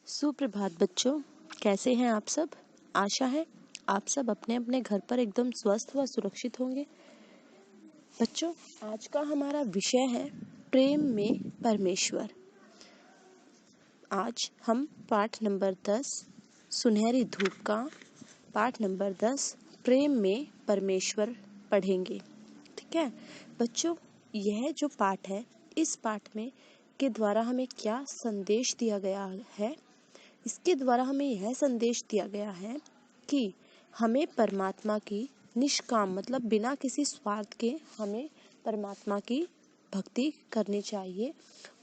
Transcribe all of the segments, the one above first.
सुप्रभात बच्चों, कैसे हैं आप सब। आशा है आप सब अपने अपने घर पर एकदम स्वस्थ व सुरक्षित होंगे। बच्चों, आज का हमारा विषय है प्रेम में परमेश्वर। आज हम पाठ नंबर 10 सुनहरी धूप का पाठ नंबर 10 प्रेम में परमेश्वर पढ़ेंगे। ठीक है बच्चों, यह जो पाठ है, इस पाठ में के द्वारा हमें क्या संदेश दिया गया है। इसके द्वारा हमें यह संदेश दिया गया है कि हमें परमात्मा की निष्काम मतलब बिना किसी स्वार्थ के हमें परमात्मा की भक्ति करनी चाहिए।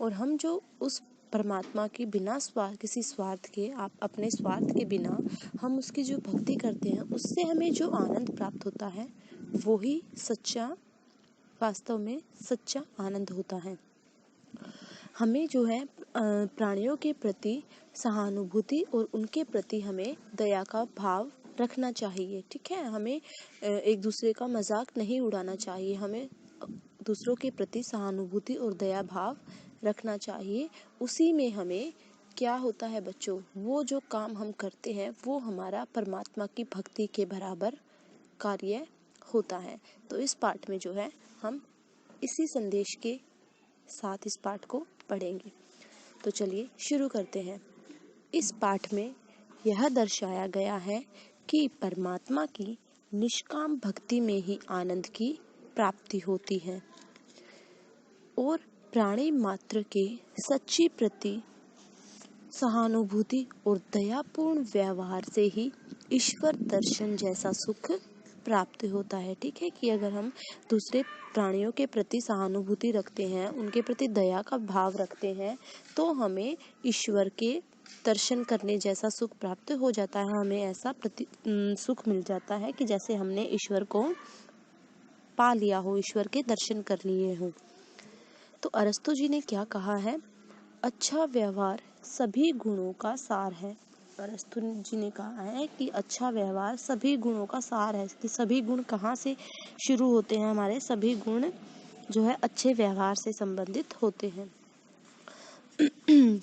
और हम जो उस परमात्मा की बिना किसी स्वार्थ के अपने स्वार्थ के बिना हम उसकी जो भक्ति करते हैं, उससे हमें जो आनंद प्राप्त होता है वो ही वास्तव में सच्चा आनंद होता है। हमें जो है प्राणियों के प्रति सहानुभूति और उनके प्रति हमें दया का भाव रखना चाहिए। ठीक है, हमें एक दूसरे का मजाक नहीं उड़ाना चाहिए। हमें दूसरों के प्रति सहानुभूति और दया भाव रखना चाहिए। उसी में हमें क्या होता है बच्चों, वो जो काम हम करते हैं वो हमारा परमात्मा की भक्ति के बराबर कार्य होता है। तो इस पाठ में जो है हम इसी संदेश के साथ इस पाठ को पढ़ेंगे। तो चलिए शुरू करते हैं। इस पाठ में यह दर्शाया गया है कि परमात्मा की निष्काम भक्ति में ही आनंद की प्राप्ति होती है और प्राणी मात्र के सच्ची प्रति सहानुभूति और दयापूर्ण व्यवहार से ही ईश्वर दर्शन जैसा सुख प्राप्त होता है। ठीक है, कि अगर हम दूसरे प्राणियों के प्रति सहानुभूति रखते हैं, उनके प्रति दया का भाव रखते हैं, तो हमें ईश्वर के दर्शन करने जैसा सुख प्राप्त हो जाता है। हमें ऐसा सुख मिल जाता है कि जैसे हमने ईश्वर को पा लिया हो, ईश्वर के दर्शन कर लिए हो। तो अरस्तु जी ने क्या कहा है, अच्छा व्यवहार सभी गुणों का सार है। अरस्तु जी ने कहा है कि अच्छा व्यवहार सभी गुणों का सार है। कि सभी गुण कहाँ से शुरू होते हैं, हमारे सभी गुण जो है अच्छे व्यवहार से संबंधित होते हैं।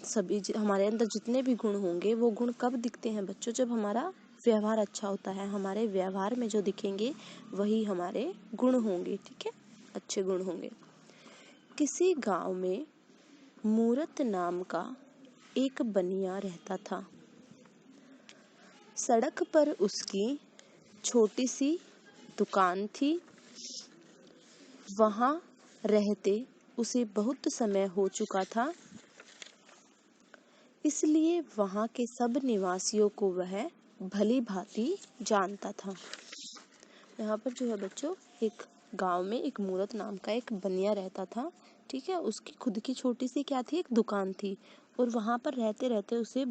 सभी हमारे अंदर जितने भी गुण होंगे वो गुण कब दिखते हैं बच्चों, जब हमारा व्यवहार अच्छा होता है। हमारे व्यवहार में जो दिखेंगे वही हमारे गुण होंगे। ठीक है, अच्छे गुण होंगे। किसी गांव में मूरत नाम का एक बनिया रहता था। सड़क पर उसकी छोटी सी दुकान थी। वहां रहते उसे बहुत समय हो चुका था, इसलिए वहां के सब निवासियों को वह भली भांति जानता था। यहाँ पर जो है बच्चों, एक गांव में एक मूरत नाम का एक बनिया रहता था। ठीक है, उसकी खुद की छोटी सी क्या थी, एक दुकान थी। और वहां पर रहते रहते उसे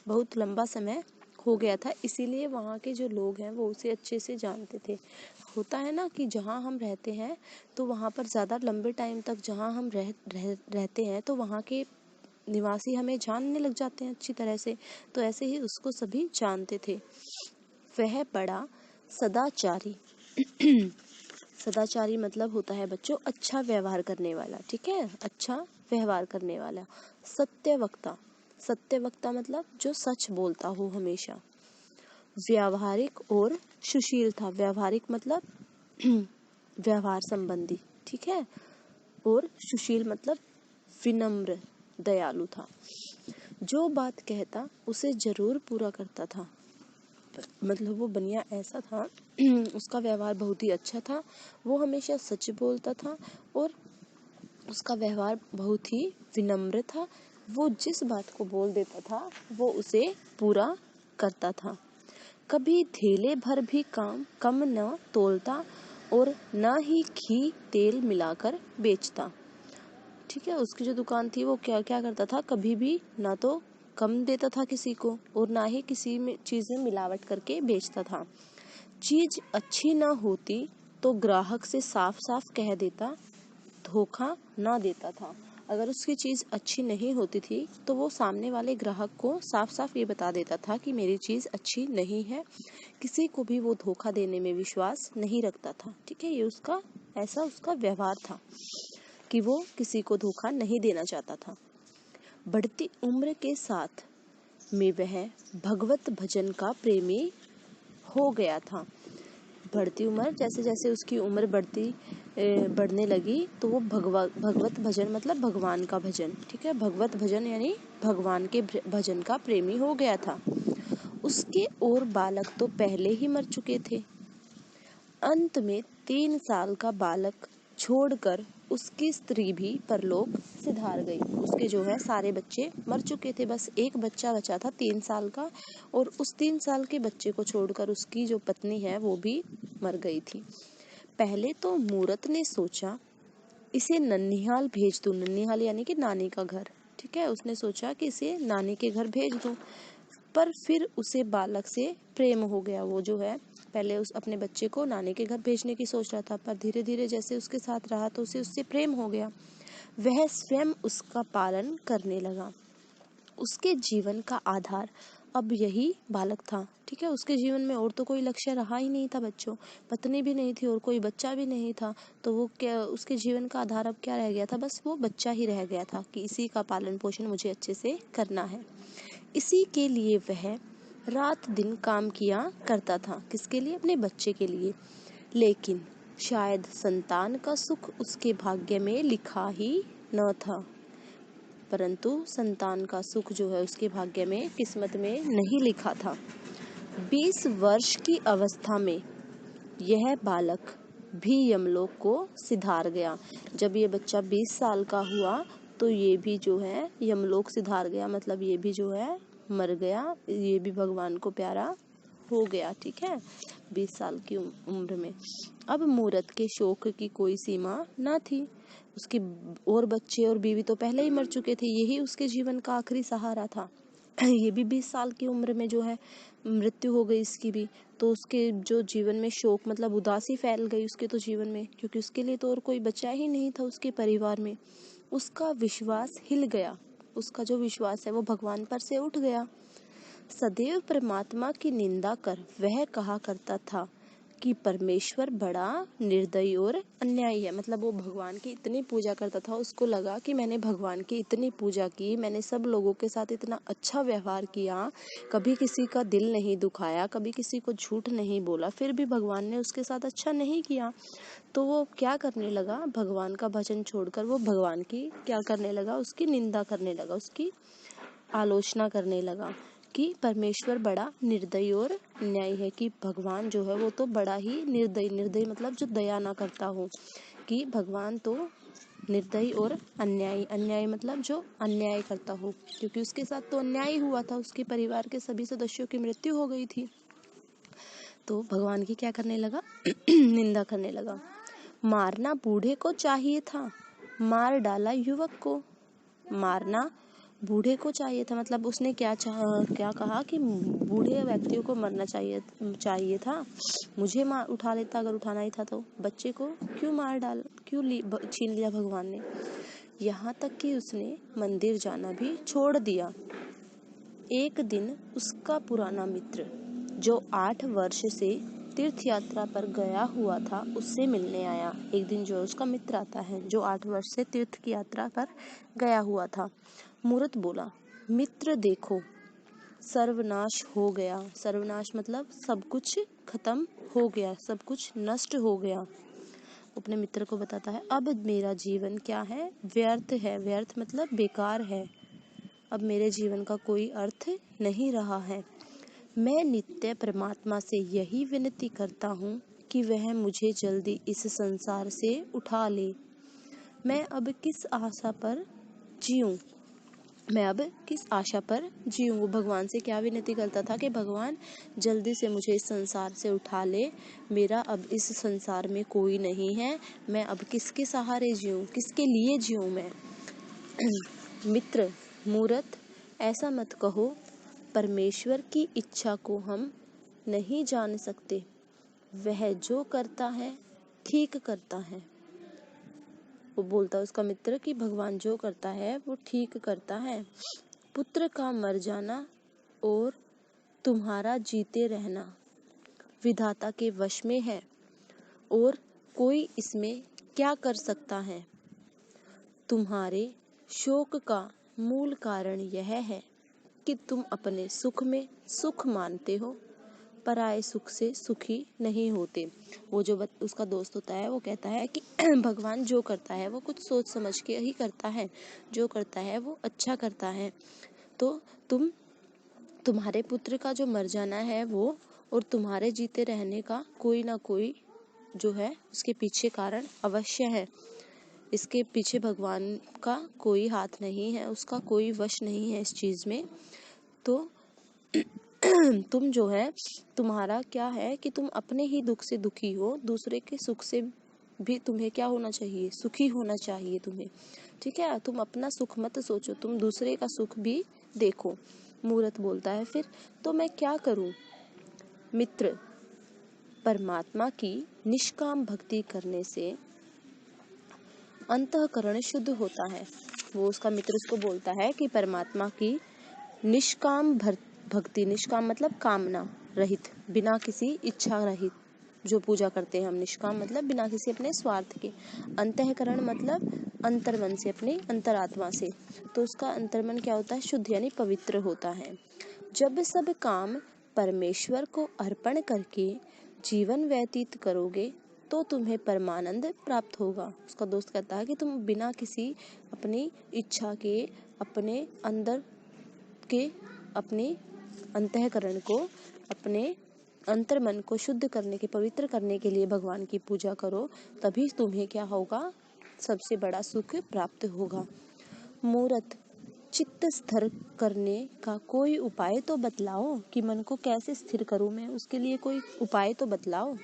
बहुत लंबा समय हो गया था, इसीलिए वहाँ के जो लोग हैं वो उसे अच्छे से जानते थे। होता है ना कि जहाँ हम रहते हैं तो वहाँ पर ज़्यादा लंबे टाइम तक जहाँ हम रहते हैं तो वहाँ के निवासी हमें जानने लग जाते हैं अच्छी तरह से। तो ऐसे ही उसको सभी जानते थे। वह बड़ा सदाचारी सदाचारी मतलब होता है बच्चों अच्छा व्यवहार करने वाला। ठीक है, अच्छा व्यवहार करने वाला। सत्यवक्ता मतलब जो सच बोलता हो हमेशा। व्यावहारिक और सुशील था। व्यावहारिक मतलब व्यवहार संबंधी। ठीक है, और सुशील मतलब विनम्र दयालु था। जो बात कहता उसे जरूर पूरा करता था। मतलब वो बनिया ऐसा था, उसका व्यवहार बहुत ही अच्छा था। वो हमेशा सच बोलता था और उसका व्यवहार बहुत ही विनम्र था। वो जिस बात को बोल देता था वो उसे पूरा करता था। कभी धेले भर भी काम कम न तोलता और न ही घी तेल मिलाकर बेचता। ठीक है, उसकी जो दुकान थी वो क्या क्या करता था, कभी भी ना तो कम देता था किसी को और ना ही किसी में चीज में मिलावट करके बेचता था। चीज अच्छी ना होती तो ग्राहक से साफ साफ कह देता, धोखा ना देता था। अगर उसकी चीज अच्छी नहीं होती थी तो वो सामने वाले ग्राहक को साफ साफ ये बता देता था कि मेरी चीज अच्छी नहीं है। किसी को भी वो धोखा देने में विश्वास नहीं रखता था। ठीक है, ये उसका व्यवहार था कि वो किसी को धोखा नहीं देना चाहता था। बढ़ती उम्र के साथ में वह भगवत भजन का प्रेमी हो गया था। बढ़ती उम्र, जैसे जैसे उसकी उम्र बढ़ने लगी तो वो भगवत भजन मतलब भगवान का भजन, ठीक है, भगवत भजन यानी भगवान के भजन का प्रेमी हो गया था। उसके और बालक तो पहले ही मर चुके थे। अंत में 3 साल का बालक छोड़कर उसकी स्त्री भी परलोक सिधार गई। उसके जो है सारे बच्चे मर चुके थे, बस एक बच्चा बचा था 3 साल का, और उस 3 साल के बच्चे को छोड़कर उसकी जो पत्नी है वो भी मर गई थी। पहले तो मूरत ने सोचा इसे ननिहाल भेज दूं, ननिहाल यानी कि नानी का घर, ठीक है, उसने सोचा कि इसे नानी के घर भेज दूं। पर फिर उसे बालक से प्रेम हो गया। वो जो है पहले उस अपने बच्चे को नानी के घर भेजने की सोच रहा था, पर धीरे धीरे जैसे उसके साथ रहा तो उसे उससे प्रेम हो गया। वह स्वयं उसका पालन करने लगा। उसके जीवन का आधार अब यही बालक था, ठीक है, उसके जीवन में और तो कोई लक्ष्य रहा ही नहीं था बच्चों, पत्नी भी नहीं थी और कोई बच्चा भी नहीं था, तो वो क्या, उसके जीवन का आधार अब क्या रह गया था, बस वो बच्चा ही रह गया था कि इसी का पालन पोषण मुझे अच्छे से करना है। इसी के लिए वह रात दिन काम किया करता था। किसके लिए? अपने बच्चे के लिए। लेकिन शायद संतान का सुख उसके भाग्य में लिखा ही न था। परंतु संतान का सुख जो है उसके भाग्य में, किस्मत में नहीं लिखा था। 20 वर्ष की अवस्था में यह बालक भी यमलोक को सिधार गया। जब ये बच्चा 20 साल का हुआ तो ये भी जो है यमलोक सिधार गया, मतलब ये भी जो है मर गया, ये भी भगवान को प्यारा हो गया, ठीक है, 20 साल की उम्र में। अब मूरत के शोक की कोई सीमा ना थी। उसके और बच्चे और बीवी तो पहले ही मर चुके थे, यही उसके जीवन का आखिरी सहारा था। ये भी 20 साल की उम्र में जो है मृत्यु हो गई इसकी भी, तो उसके जो जीवन में शोक मतलब उदासी फैल गई उसके तो जीवन में, क्योंकि उसके लिए तो और कोई बचा ही नहीं था उसके परिवार में। उसका विश्वास हिल गया, उसका जो विश्वास है वो भगवान पर से उठ गया। सदैव परमात्मा की निंदा कर वह कहा करता था कि परमेश्वर बड़ा निर्दयी और अन्यायी है। मतलब वो भगवान की इतनी पूजा करता था, उसको लगा कि मैंने भगवान की इतनी पूजा की, मैंने सब लोगों के साथ इतना अच्छा व्यवहार किया, कभी किसी का दिल नहीं दुखाया, कभी किसी को झूठ नहीं बोला, फिर भी भगवान ने उसके साथ अच्छा नहीं किया। तो वो क्या करने लगा, भगवान का भजन छोड़कर वो भगवान की क्या करने लगा, उसकी निंदा करने लगा, उसकी आलोचना करने लगा कि परमेश्वर बड़ा निर्दयी और न्यायी है, कि भगवान जो है वो तो बड़ा ही निर्दयी, निर्दयी मतलब जो दया ना करता हो, कि भगवान तो निर्दयी और अन्यायी, अन्यायी मतलब जो अन्याय करता हो, क्योंकि उसके साथ तो अन्याय हुआ था, उसके परिवार के सभी सदस्यों की मृत्यु हो गई थी। तो भगवान की क्या करने लगा निंदा करने लगा। मारना बूढ़े को चाहिए था, मार डाला युवक को। मारना बूढ़े को चाहिए था, मतलब उसने क्या कहा कि बूढ़े व्यक्तियों को मरना चाहिए था, मुझे उठा लेता अगर उठाना ही था तो, बच्चे को क्यों मार डाल, क्यों छीन लिया भगवान ने। यहाँ तक कि उसने मंदिर जाना भी छोड़ दिया। एक दिन उसका पुराना मित्र जो 8 वर्ष से तीर्थ यात्रा पर गया हुआ था उससे मिलने आया। एक दिन जो उसका मित्र आता है जो 8 वर्ष से तीर्थ की यात्रा पर गया हुआ था। मूरत बोला, मित्र देखो सर्वनाश हो गया। सर्वनाश मतलब सब कुछ खत्म हो गया, सब कुछ नष्ट हो गया। अपने मित्र को बताता है अब मेरा जीवन क्या है, व्यर्थ है। व्यर्थ मतलब बेकार है, अब मेरे जीवन का कोई अर्थ नहीं रहा है। मैं नित्य परमात्मा से यही विनती करता हूँ कि वह मुझे जल्दी इस संसार से उठा ले। मैं अब किस आशा पर जीऊँ, मैं अब किस आशा पर जीऊँ। वो भगवान से क्या विनती करता था कि भगवान जल्दी से मुझे इस संसार से उठा ले, मेरा अब इस संसार में कोई नहीं है, मैं अब किसके सहारे जीऊँ, किसके लिए जीऊँ मैं। मित्र मूरत, ऐसा मत कहो, परमेश्वर की इच्छा को हम नहीं जान सकते, वह जो करता है ठीक करता है। वो बोलता है उसका मित्र कि भगवान जो करता है वो ठीक करता है। पुत्र का मर जाना और तुम्हारा जीते रहना विधाता के वश में है और कोई इसमें क्या कर सकता है। तुम्हारे शोक का मूल कारण यह है कि तुम अपने सुख में सुख मानते हो, पराये सुख से सुखी नहीं होते। वो जो उसका दोस्त होता है वो कहता है कि भगवान जो करता है वो कुछ सोच समझ के ही करता है, जो करता है वो अच्छा करता है। तो तुम्हारे पुत्र का जो मर जाना है वो, और तुम्हारे जीते रहने का कोई ना कोई जो है उसके पीछे कारण अवश्य है। इसके पीछे भगवान का कोई हाथ नहीं है, उसका कोई वश नहीं है इस चीज में। तो तुम जो है, तुम्हारा क्या है कि तुम अपने ही दुख से दुखी हो, दूसरे के सुख से भी तुम्हें क्या होना चाहिए, सुखी होना चाहिए तुम्हें। ठीक है, तुम अपना सुख मत सोचो, तुम दूसरे का सुख भी देखो। मूर्त बोलता है फिर, तो मैं क्या करूं मित्र, परमात्मा की निष्काम भक्ति करने से अंतःकरण शुद्ध होता है। वो उसका मित्र उसको बोलता है कि परमात्मा की निष्काम भक्ति, निष्काम मतलब कामना रहित, बिना किसी इच्छा रहित जो पूजा करते हैं हम, निष्काम मतलब बिना किसी अपने स्वार्थ के, अंतःकरण मतलब अंतर्मन से, अपने अंतरात्मा से। तो उसका अंतर्मन क्या होता है, शुद्ध यानी पवित्र होता है। जब सब काम परमेश्वर को अर्पण करके जीवन व्यतीत करोगे तो तुम्हें परमानंद प्राप्त होगा। उसका दोस्त कहता है कि तुम बिना किसी अपनी इच्छा के, अपने अंदर के, अपने अंतःकरण को, अपने अंतर्मन को शुद्ध करने के, पवित्र करने के लिए भगवान की पूजा करो, तभी तुम्हें क्या होगा, सबसे बड़ा सुख प्राप्त होगा। मूर्त, चित्त स्थिर करने का कोई उपाय तो बतलाओ कि मन को कैसे स्थिर करूं मैं, उसके लिए कोई उपाय तो बतलाओ।